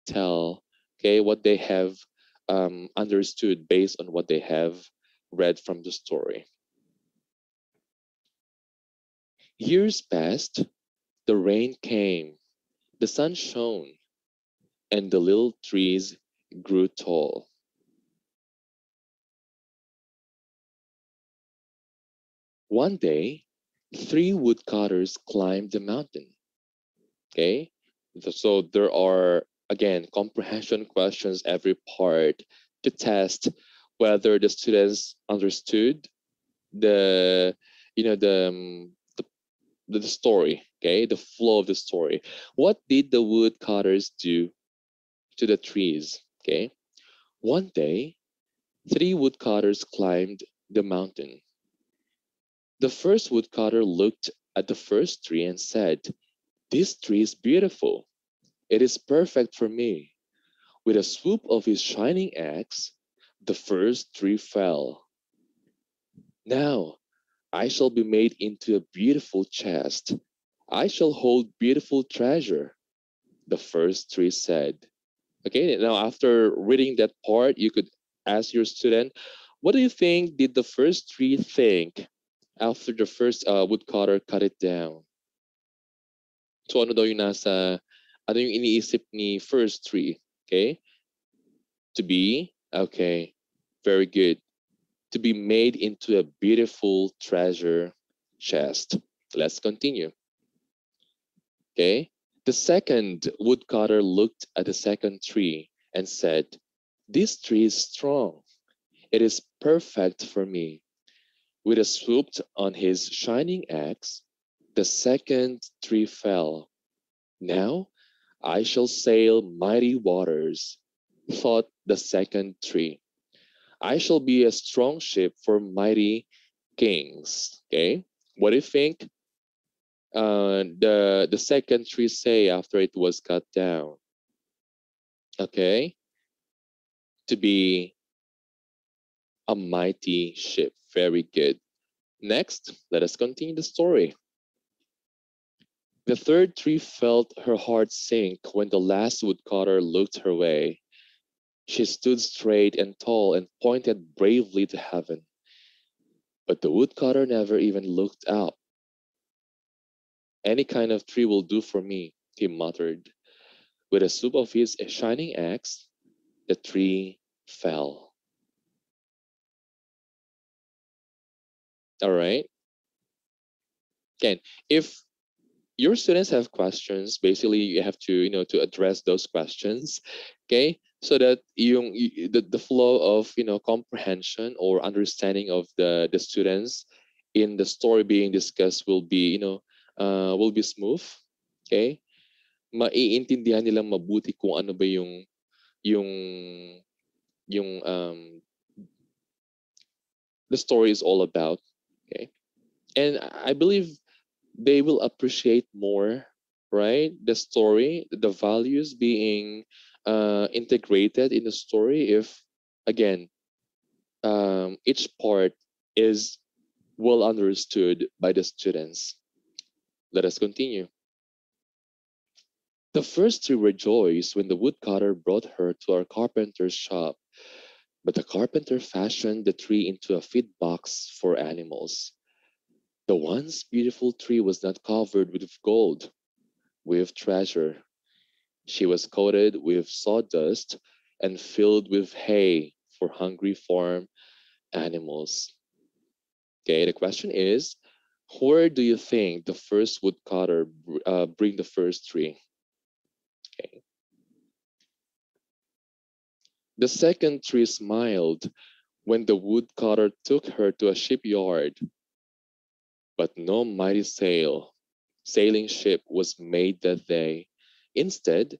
tell, okay, what they have understood based on what they have read from the story. Years passed, the rain came, the sun shone, and the little trees grew tall. One day, three woodcutters climbed the mountain. Okay, so there are again comprehension questions every part to test whether the students understood the the story, okay, the flow of the story. What did the woodcutters do to the trees? Okay, one day three woodcutters climbed the mountain. The first woodcutter looked at the first tree and said, "This tree is beautiful. It is perfect for me." With a swoop of his shining axe, the first tree fell. "Now I shall be made into a beautiful chest. I shall hold beautiful treasure," the first tree said. Okay, now after reading that part, you could ask your student, what do you think did the first tree think after the first woodcutter cut it down? So ano yung iniisip ni first tree? Okay, to be, okay, very good. To be made into a beautiful treasure chest. Let's continue. Okay. The second woodcutter looked at the second tree and said, "This tree is strong. It is perfect for me." With a swoop on his shining axe, the second tree fell. "Now I shall sail mighty waters," thought the second tree. "I shall be a strong ship for mighty kings." Okay. What do you think the second tree say after it was cut down? Okay, to be a mighty ship. Very good. Next, let us continue the story. The third tree felt her heart sink when the last woodcutter looked her way. She stood straight and tall and pointed bravely to heaven. But the woodcutter never even looked up. "Any kind of tree will do for me," he muttered. With a swoop of his shining axe, the tree fell. All right. Again, if your students have questions, basically you have to to address those questions, okay, so that the flow of comprehension or understanding of the students in the story being discussed will be will be smooth. Okay, maiintindihan nilang mabuti kung ano ba yung yung the story is all about. Okay, and I believe they will appreciate more, right? The story, the values being integrated in the story if, again, each part is well understood by the students. Let us continue. The first to rejoice when the woodcutter brought her to our carpenter's shop, but the carpenter fashioned the tree into a feed box for animals. The once beautiful tree was not covered with gold, with treasure. She was coated with sawdust and filled with hay for hungry farm animals. Okay, the question is, where do you think the first woodcutter bring the first tree? Okay. The second tree smiled when the woodcutter took her to a shipyard, but no mighty sailing ship was made that day. Instead,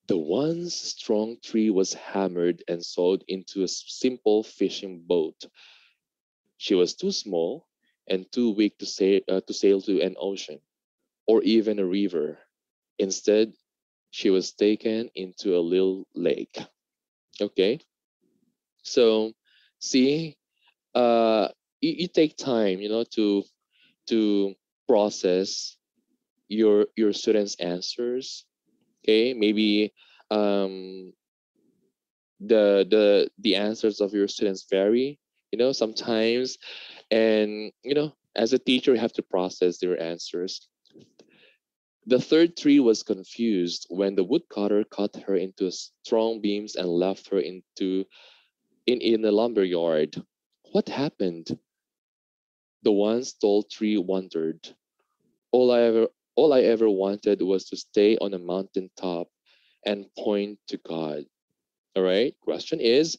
the once strong tree was hammered and sawed into a simple fishing boat. She was too small and too weak to sail to an ocean or even a river. Instead, she was taken into a little lake. Okay, so see, uh, you take time, to process your students' answers. Okay, maybe um, the answers of your students vary, sometimes, and as a teacher, you have to process their answers. The third tree was confused when the woodcutter cut her into strong beams and left her in a lumber yard. What happened? The once tall tree wondered. All I ever all I ever wanted was to stay on a mountain top and point to God. All right. Question is,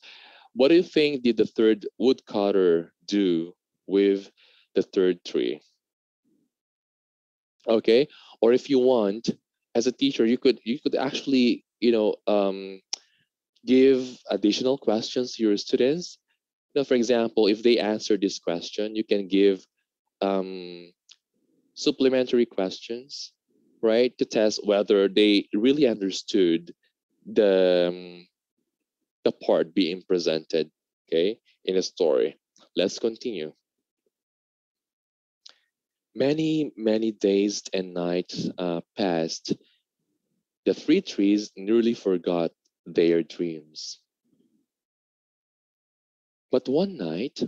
what do you think did the third woodcutter do with the third tree? Okay. Or if you want, as a teacher, you could actually, give additional questions to your students. For example, if they answer this question, you can give um, supplementary questions, right, to test whether they really understood the the part being presented, okay, in a story. Let's continue. Many, many days and nights passed. The three trees nearly forgot their dreams. But one night,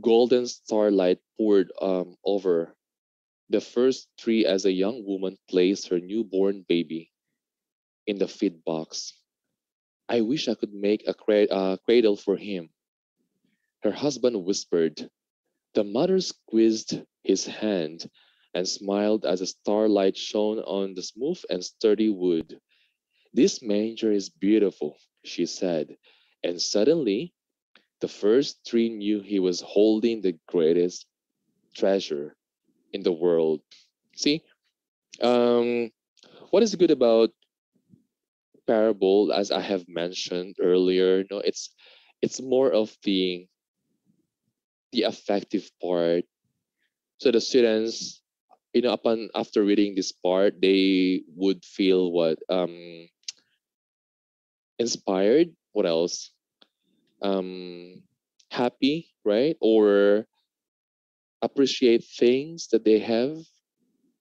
golden starlight poured over the first tree as a young woman placed her newborn baby in the feed box. I wish I could make a cradle for him, her husband whispered. The mother squeezed his hand and smiled as the starlight shone on the smooth and sturdy wood. This manger is beautiful, she said, and suddenly the first tree knew he was holding the greatest treasure in the world. See, um, what is good about parable, as I have mentioned earlier, no, it's more of the affective part. So the students, upon after reading this part, they would feel what inspired. What else? Um, Happy, right? Or appreciate things that they have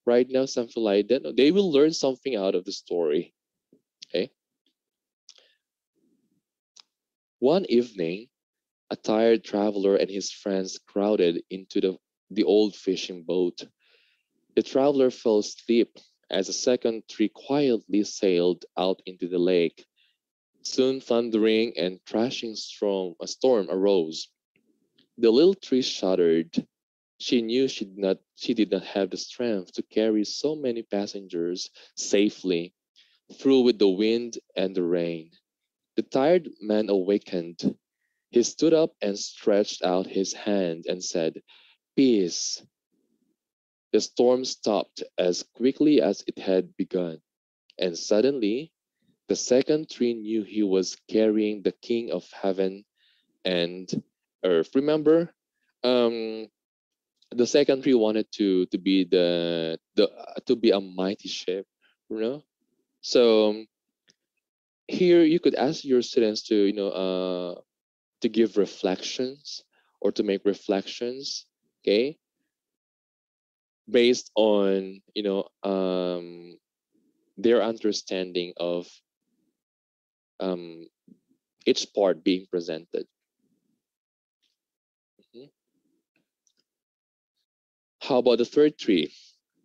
right now, something like that. No, they will learn something out of the story. Okay. One evening, a tired traveler and his friends crowded into the old fishing boat. The traveler fell asleep as a second tree quietly sailed out into the lake. Soon thundering and crashing storm arose. The little tree shuddered. She knew she did not have the strength to carry so many passengers safely through with the wind and the rain. The tired man awakened. He stood up and stretched out his hand and said, Peace. The storm stopped as quickly as it had begun, and suddenly the second tree knew he was carrying the King of Heaven and Earth. Remember, um, the second tree wanted to be the to be a mighty ship, you know. So here you could ask your students to give reflections or to make reflections, okay, based on their understanding of um, each part being presented. Mhm. How about the third tree?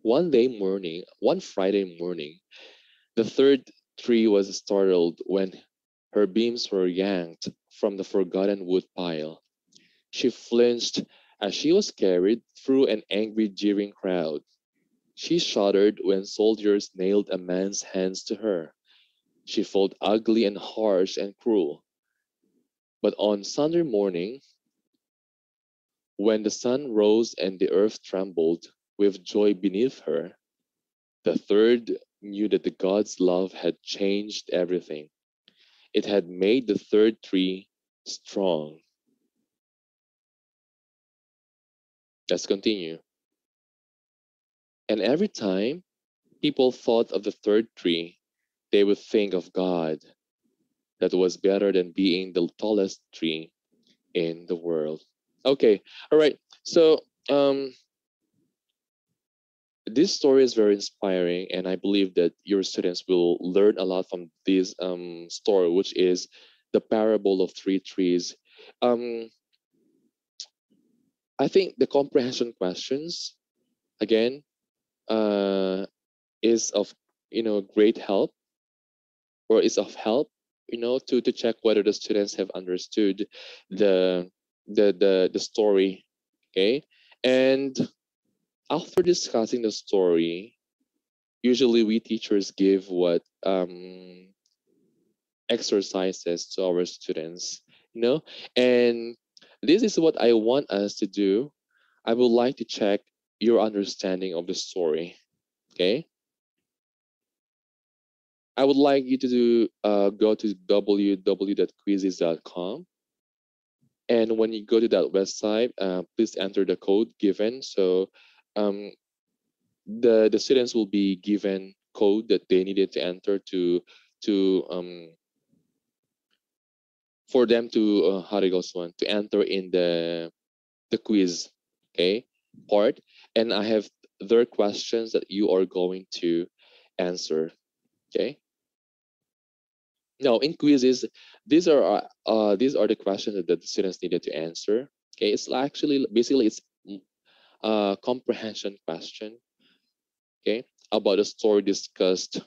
One Friday morning, the third tree was startled when her beams were yanked from the forgotten wood pile. She flinched as she was carried through an angry, jeering crowd. She shuddered when soldiers nailed a man's hands to her. She felt ugly and harsh and cruel. But on Sunday morning, when the sun rose and the earth trembled with joy beneath her, the third knew that the God's love had changed everything. It had made the third tree strong. Let's continue. And every time people thought of the third tree, they would think of God that was better than being the tallest tree in the world. Okay, all right. So, um, This story is very inspiring, and I believe that your students will learn a lot from this story, which is the parable of three trees. Um, I think the comprehension questions again is of great help, or is of help, to check whether the students have understood the the story. Okay, and after discussing the story, usually we teachers give what exercises to our students, you know, and this is what I want us to do. I would like to check your understanding of the story. Okay, I would like you to go to www.quizzes.com, and when you go to that website, please enter the code given. So um, the students will be given code that they needed to enter to for them to how do you go one to enter in the quiz, okay, part, and I have their questions that you are going to answer. Okay, now in quizzes, these are the questions that the students needed to answer. Okay, it's actually basically it's a comprehension question, okay, about the story discussed,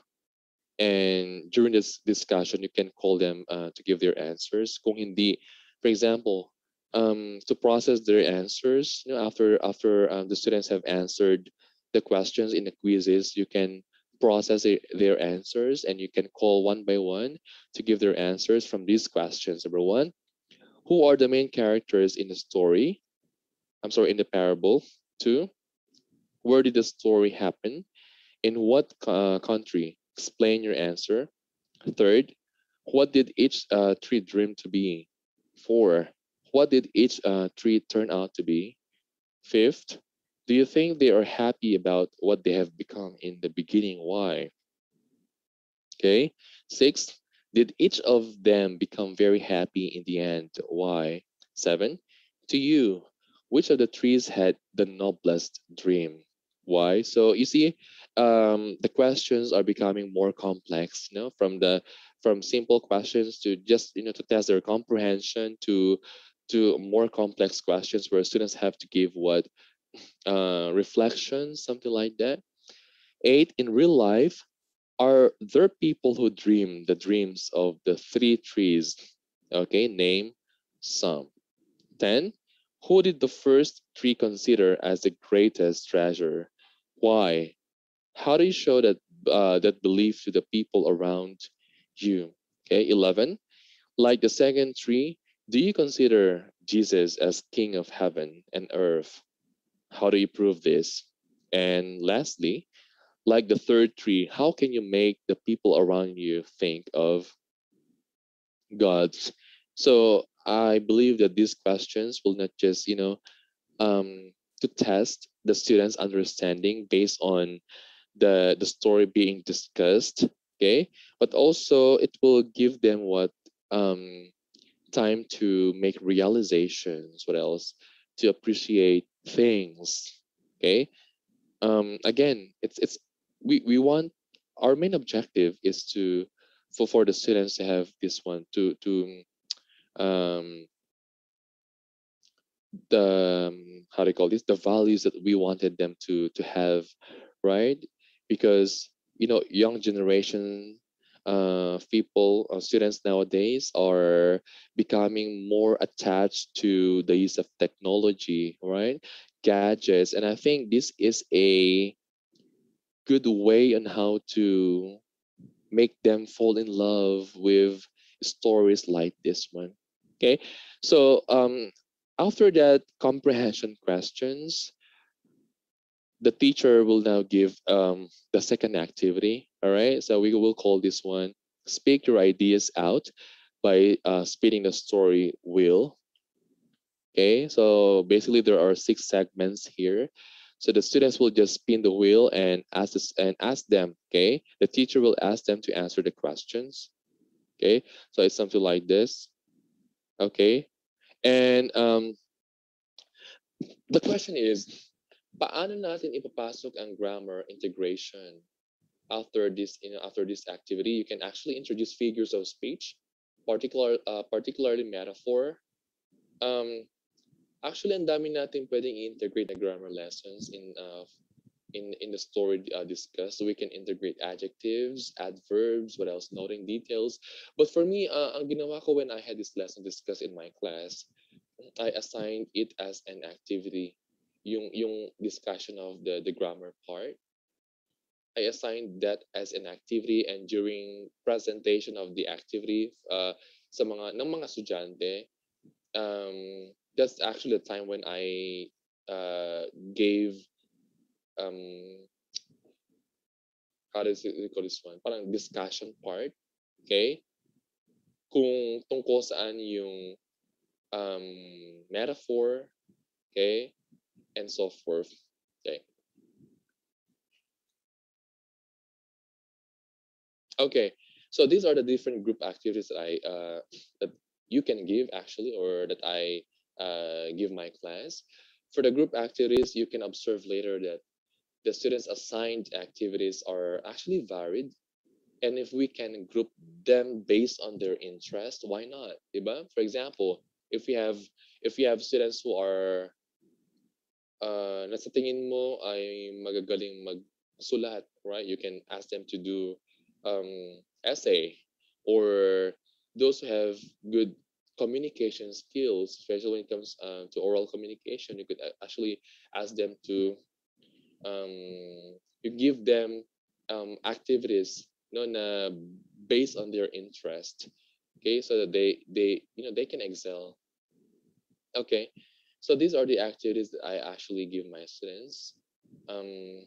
and during this discussion you can call them to give their answers. Kung hindi, for example, to process their answers, after the students have answered the questions in the quizzes, you can process their answers, and you can call one by one to give their answers from these questions. Number one, who are the main characters in the story? I'm sorry, in the parable. Two, where did the story happen? In what country? Explain your answer. Third, what did each tree dream to be? Four, what did each tree turn out to be? Fifth, do you think they are happy about what they have become in the beginning? Why? Okay. Sixth, did each of them become very happy in the end? Why? Seven, to you, which of the trees had the noblest dream? Why? So you see, the questions are becoming more complex, from simple questions to just, to test their comprehension, to more complex questions where students have to give what reflections, something like that. Eight, in real life, are there people who dream the dreams of the three trees? Okay, name some. 10. Who did the first tree consider as the greatest treasure? Why? How do you show that belief to the people around you? Okay, 11. Like the second tree, do you consider Jesus as King of heaven and earth? How do you prove this? And lastly, like the third tree, how can you make the people around you think of God's? So I believe that these questions will not just, to test the students' understanding based on the story being discussed, okay, but also it will give them what time to make realizations. What else? To appreciate things, okay. Again, it's we want, our main objective is to for the students to have this one to um the how do you call this, the values that we wanted them to have, right? Because young generation people, students nowadays are becoming more attached to the use of technology, right? Gadgets, and I think this is a good way on how to make them fall in love with stories like this one. Okay, so after that comprehension questions, the teacher will now give the second activity. All right, so we will call this one "Speak Your Ideas Out" by spinning the story wheel. Okay, so basically there are six segments here. So the students will just spin the wheel and ask them. Okay, the teacher will ask them to answer the questions. Okay, so it's something like this. Okay, and the question is, paano natin ipapasok ang grammar integration after this, after this activity? You can actually introduce figures of speech, particularly metaphor. Um, Actually, ang dami natin pwedeng integrate na grammar lessons in the story discussed. So we can integrate adjectives, adverbs, what else, noting details. But for me, ang ginawa ko when I had this lesson discussed in my class, I assigned it as an activity. Yung discussion of the grammar part, I assigned that as an activity, and during presentation of the activity sa mga estudyante, that's actually the time when I gave um, how does it call this one? Parang discussion part, okay? Kung tungkol saan yung um, metaphor, okay, and so forth. Okay. Okay. So these are the different group activities that you can give actually, or that I give my class. For the group activities, you can observe later that the students assigned activities are actually varied, and if we can group them based on their interest, why not? Diba? For example, if we have students who are na sa tingin mo ay magagaling magsulat, right? You can ask them to do essay, or those who have good communication skills, especially when it comes to oral communication. You could actually ask them to um, you give them activities, na based on their interest, okay, so that they can excel. Okay, so these are the activities that I actually give my students. um,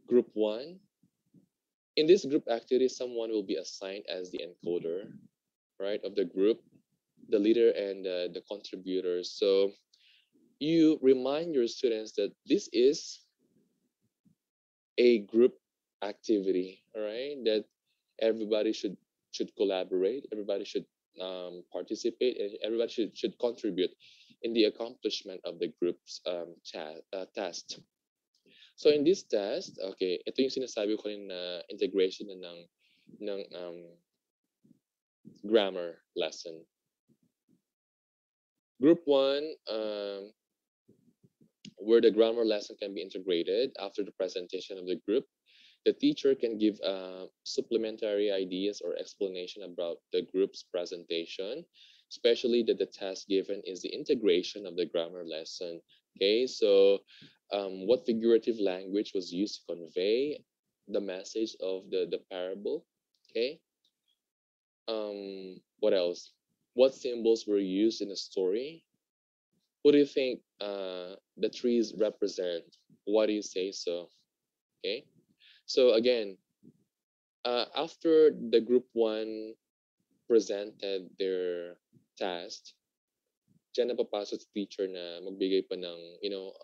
Group one, in this group activity, someone will be assigned as the encoder, right, of the group, the leader and the contributors. So you remind your students that this is a group activity, all right, that everybody should collaborate, everybody should participate, and everybody should contribute in the accomplishment of the group's task. So in this test, okay, ito yung sinasabi ko rin na integration na ng grammar lesson. Group one, where the grammar lesson can be integrated after the presentation of the group. The teacher can give supplementary ideas or explanation about the group's presentation, especially that the task given is the integration of the grammar lesson. Okay, so what figurative language was used to convey the message of the parable? Okay, what else? What symbols were used in the story? What do you think the trees represent? Why do you say so? Okay, so again, after the group one presented their task, dyan na papasok sa teacher na magbigay pa ng,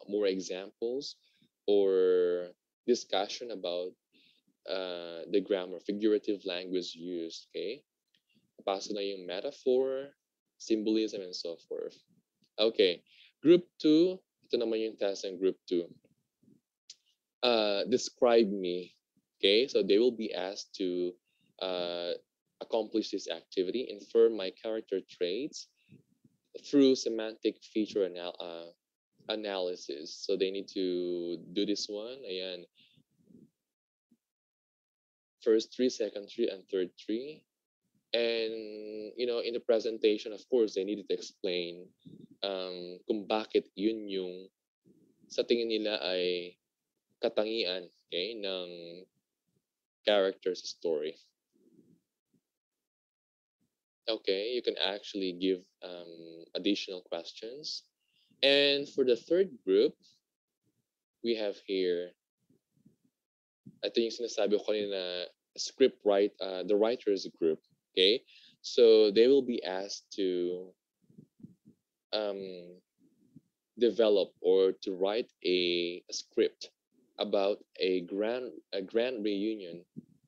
more examples or discussion about the grammar, figurative language used, okay? Papasok na yung metaphor, symbolism, and so forth. Okay, group 2, ito naman yung task ng group 2. Describe me. Okay, so they will be asked to accomplish this activity, infer my character traits through semantic feature analysis. So they need to do this one. Ayan. First three, second three, and third three. And, in the presentation, of course, they needed to explain kung bakit yun yung sa tingin nila ay katangian, okay, ng character's story. Okay, you can actually give additional questions. And for the third group, we have here, ito yung sinasabi ko kanina, the writers group. Okay, so they will be asked to um, develop or to write a script about a grand reunion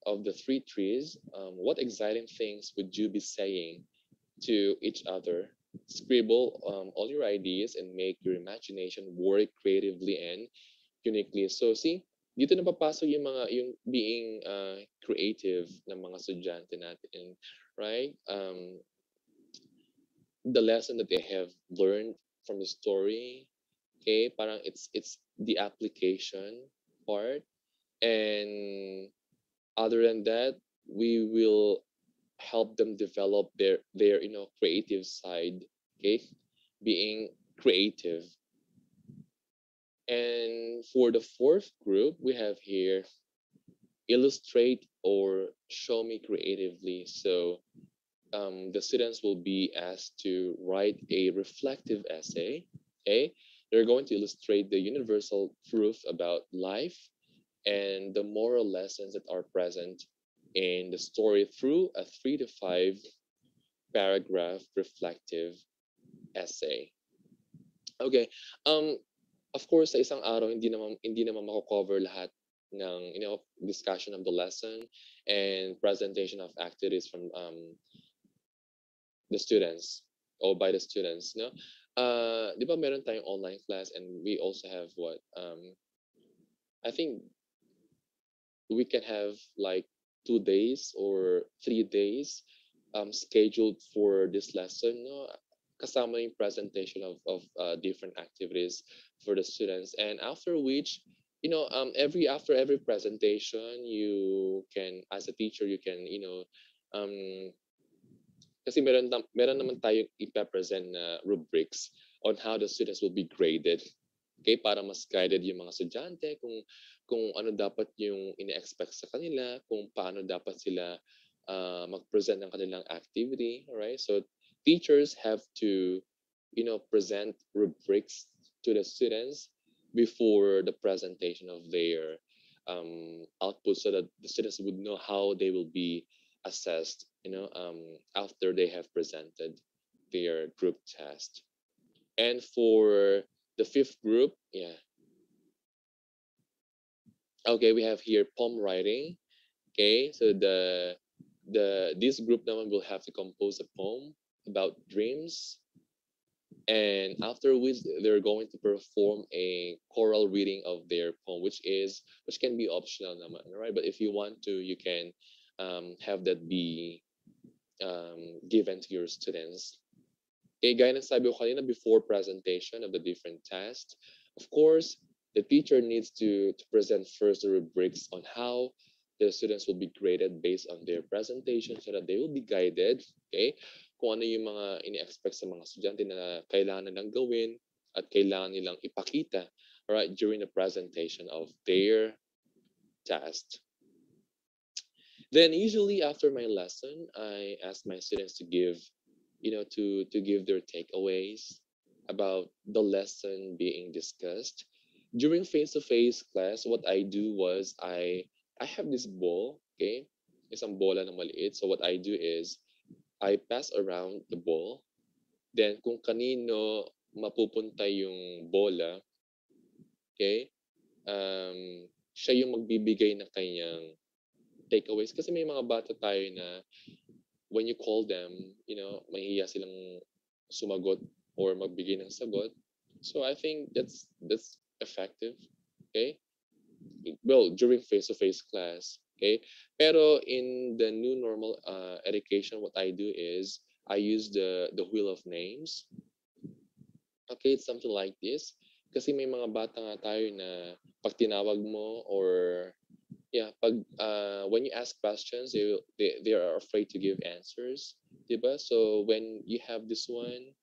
of the three trees. What exciting things would you be saying to each other? Scribble all your ideas and make your imagination work creatively and uniquely. So see, dito na papasok yung mga yung being creative ng mga estudyante natin, right? The lesson that they have learned from the story, okay? Parang it's the application part, and other than that, we will help them develop their creative side, okay? Being creative. And for the fourth group, we have here illustrate or show me creatively. So the students will be asked to write a reflective essay. Okay, they're going to illustrate the universal truth about life and the moral lessons that are present in the story through a 3 to 5 paragraph reflective essay. Okay. Of course, sa isang araw hindi naman mako-cover lahat ng discussion of the lesson and presentation of activities from the students or by the students, no? Di ba meron tayong online class and we also have what I think we can have like 2 days or 3 days scheduled for this lesson, no? Kasama yung presentation of different activities for the students. And after which, after every presentation, you can, as a teacher, you can, um, kasi meron naman tayong ipapresent na rubrics on how the students will be graded. Okay, para mas guided yung mga estudyante kung ano dapat yung ine-expect sa kanila, kung paano dapat sila mag-present ng kanilang activity, alright? So teachers have to, present rubrics to the students before the presentation of their output, so that the students would know how they will be assessed, after they have presented their group test. And for the fifth group, yeah. Okay, we have here poem writing. Okay, so this group naman will have to compose a poem about dreams, and after which they're going to perform a choral reading of their poem, which can be optional naman, right? But if you want to, you can have that be given to your students. Okay, gaya ng sabi ko kanina, before presentation of the different tasks, of course, the teacher needs to present first the rubrics on how the students will be graded based on their presentation, so that they will be guided, okay, kung ano yung mga ini-expect sa mga estudyante na kailangan nilang gawin at kailangan nilang ipakita, right, during the presentation of their task. Then usually after my lesson, I ask my students to give, to give their takeaways about the lesson being discussed. During face-to-face class, what I do was I have this ball, okay? Isang bola na maliit. So what I do is I pass around the ball. Then kung kanino mapupunta yung bola, okay? Siya yung magbibigay ng kanyang takeaways, kasi may mga bata tayo na when you call them, mahihiya silang sumagot or magbigay ng sagot. So I think that's effective. Okay? Well, during face-to-face class. Okay? Pero in the new normal education, what I do is I use the wheel of names. Okay, it's something like this. Kasi may mga bata nga tayo na pag tinawag mo, or yeah, pag when you ask questions, they are afraid to give answers, 'di ba? So when you have this one,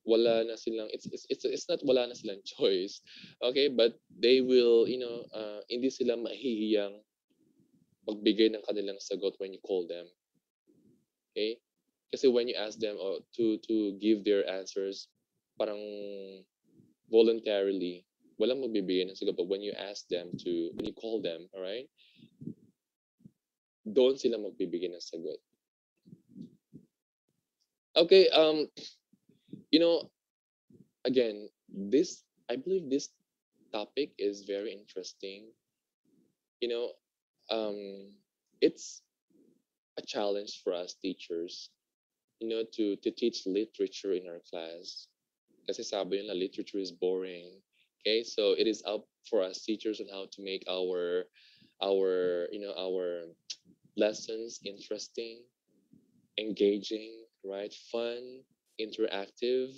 wala na silang it's not wala na silang choice. Okay, but they will, hindi sila mahihiyang magbigay ng kanilang sagot when you call them. Okay? Kasi when you ask them to give their answers, parang voluntarily, walang magbibigay ng sagot. But when you ask them when you call them, all right, doon sila magbibigay ng sagot. Okay, again, I believe this topic is very interesting. You know, it's a challenge for us teachers, to teach literature in our class. Kasi sabi nila literature is boring. Okay, so it is up for us teachers on how to make our lessons interesting, engaging, right? Fun, interactive.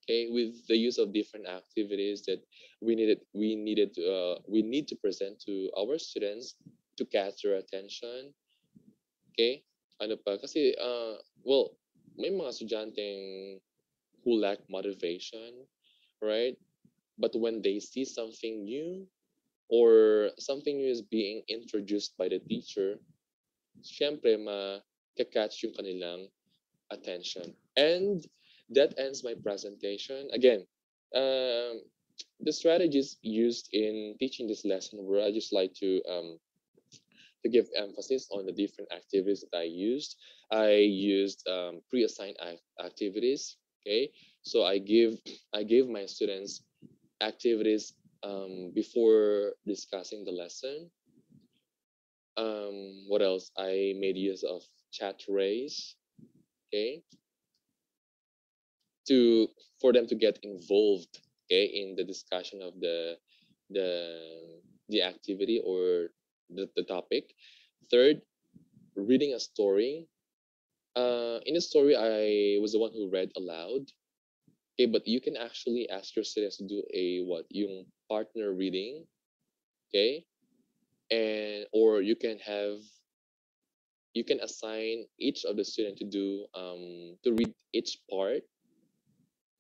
Okay, with the use of different activities that we need to present to our students to catch their attention. Okay, ano pa? Kasi well, may mga estudyanteng who lack motivation, right? But when they see something new or something new is being introduced by the teacher, syempre ma-catch yung kanilang attention. And that ends my presentation. Again, um, the strategies used in teaching this lesson were I just like to give emphasis on the different activities that I used. I used pre-assigned activities. Okay, so I gave my students activities before discussing the lesson. What else? I made use of chat rays. Okay, to for them to get involved. Okay, in the discussion of the the activity or the topic. Third, reading a story. In the story, I was the one who read aloud. Okay, but you can actually ask your students to do a what yung partner reading. Okay, and or you can assign each of the student to do to read each part.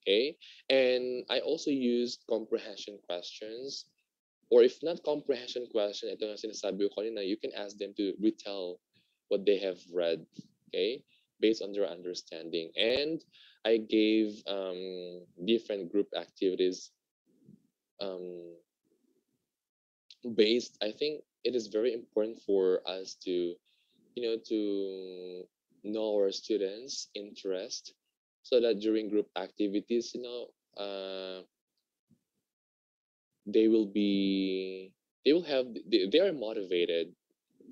Okay, and I also used comprehension questions. Or if not comprehension question, ito nga sinasabi ko kanina, you can ask them to retell what they have read, okay, based on their understanding. And I gave different group activities um, based. I think it is very important for us to know our students' interest, so that during group activities, they will be they will have they are motivated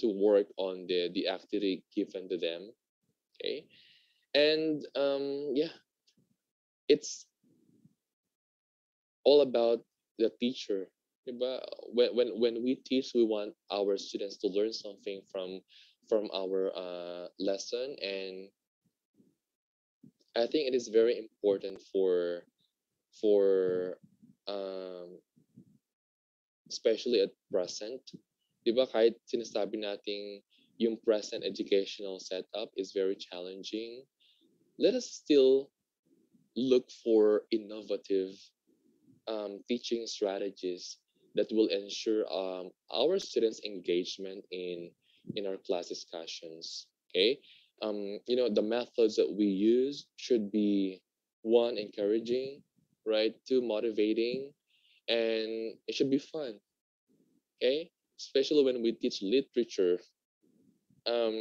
to work on the activity given to them. Okay, and yeah, it's all about the teacher. Diba? When we teach, we want our students to learn something from our lesson, and I think it is very important for um, especially at present. Diba kahit sinasabi nating yung present educational setup is very challenging, let us still look for innovative teaching strategies that will ensure our students' engagement in our class discussions. Okay, the methods that we use should be one encouraging, right? Two motivating, and it should be fun. Okay, especially when we teach literature um,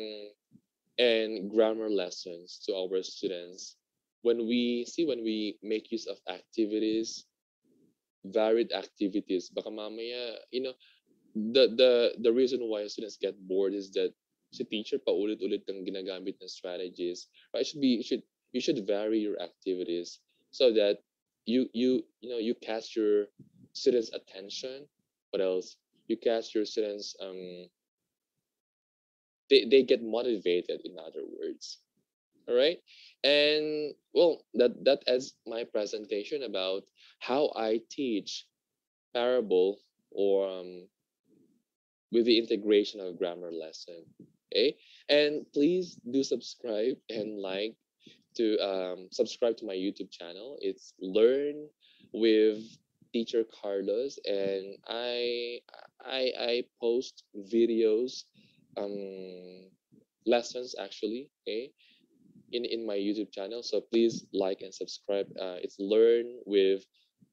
and grammar lessons to our students. When we make use of activities, varied activities, baka mamaya, the reason why students get bored is that si teacher paulit-ulit kang ginagamit ng strategies. Right? You should vary your activities so that you catch your students' attention. What else? You catch your students they get motivated, in other words. All right, and well, that ends my presentation about how I teach parable or with the integration of grammar lesson. Okay, and please do subscribe and like to subscribe to my YouTube channel. It's Learn with Teacher Carlos, and I post videos, um, lessons actually. Okay, in my YouTube channel. So please like and subscribe. It's Learn with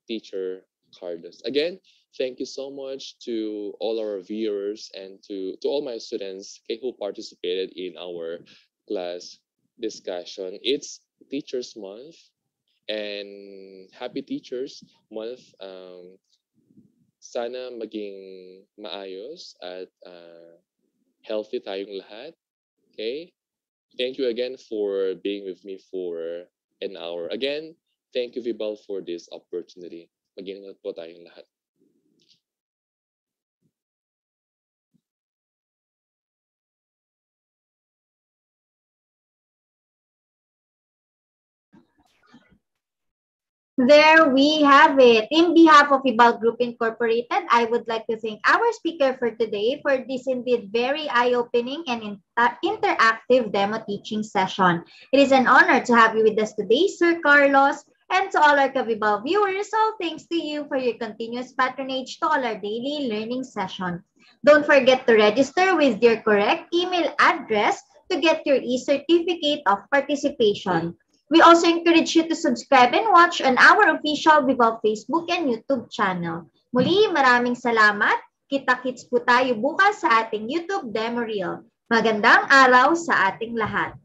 Teacher Carlos. Again, thank you so much to all our viewers and to all my students, okay, who participated in our class discussion. It's Teachers Month and Happy Teachers Month. Sana maging maayos at healthy tayong lahat. Okay? Thank you again for being with me for an hour. Again, thank you, Vibal, for this opportunity. Mag-ingat po tayong lahat. There we have it. In behalf of Ibal Group Incorporated, I would like to thank our speaker for today for this indeed very eye-opening and interactive demo teaching session. It is an honor to have you with us today, Sir Carlos, and to all our Kavibal viewers, all thanks to you for your continuous patronage to all our daily learning session. Don't forget to register with your correct email address to get your e-certificate of participation. We also encourage you to subscribe and watch on our official Vival Facebook and YouTube channel. Muli, maraming salamat. Kita-kits po tayo bukas sa ating YouTube demo reel. Magandang araw sa ating lahat.